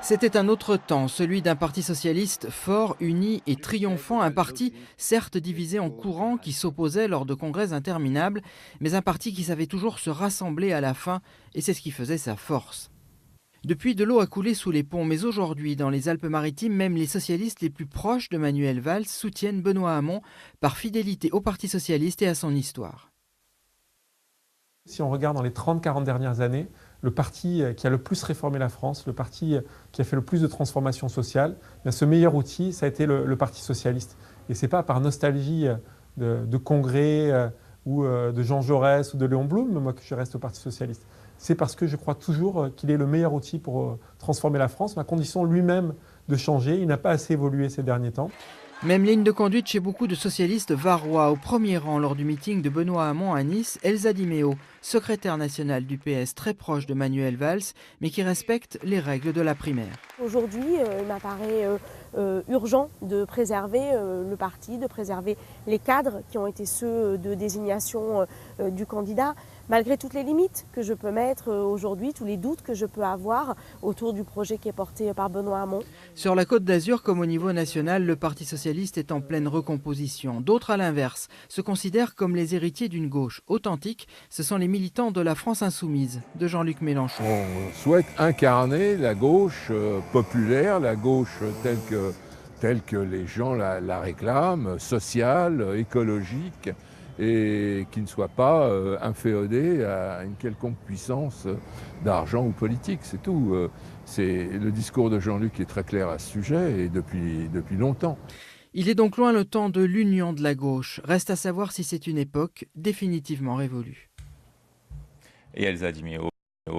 C'était un autre temps, celui d'un parti socialiste fort, uni et triomphant, un parti certes divisé en courants qui s'opposaient lors de congrès interminables, mais un parti qui savait toujours se rassembler à la fin, et c'est ce qui faisait sa force. Depuis, de l'eau a coulé sous les ponts, mais aujourd'hui, dans les Alpes-Maritimes, même les socialistes les plus proches de Manuel Valls soutiennent Benoît Hamon par fidélité au Parti socialiste et à son histoire. Si on regarde dans les 30-40 dernières années, le parti qui a le plus réformé la France, le parti qui a fait le plus de transformations sociales, bien, ce meilleur outil, ça a été le Parti socialiste. Et ce n'est pas par nostalgie de Congrès ou de Jean Jaurès ou de Léon Blum, moi, que je reste au Parti socialiste. C'est parce que je crois toujours qu'il est le meilleur outil pour transformer la France, mais à condition lui-même de changer. Il n'a pas assez évolué ces derniers temps. Même ligne de conduite chez beaucoup de socialistes varois. Au premier rang lors du meeting de Benoît Hamon à Nice, Elsa Di Meo, secrétaire nationale du PS très proche de Manuel Valls, mais qui respecte les règles de la primaire. Aujourd'hui, il m'apparaît urgent de préserver le parti, de préserver les cadres qui ont été ceux de désignation du candidat, malgré toutes les limites que je peux mettre aujourd'hui, tous les doutes que je peux avoir autour du projet qui est porté par Benoît Hamon. Sur la Côte d'Azur, comme au niveau national, le Parti socialiste est en pleine recomposition. D'autres, à l'inverse, se considèrent comme les héritiers d'une gauche authentique. Ce sont les militants de la France insoumise, de Jean-Luc Mélenchon. On souhaite incarner la gauche populaire, la gauche telle que les gens la réclament, sociale, écologique, et qui ne soit pas inféodée à une quelconque puissance d'argent ou politique, c'est tout. Le discours de Jean-Luc est très clair à ce sujet, et depuis longtemps. Il est donc loin le temps de l'union de la gauche. Reste à savoir si c'est une époque définitivement révolue. Et Elsa Di Meo.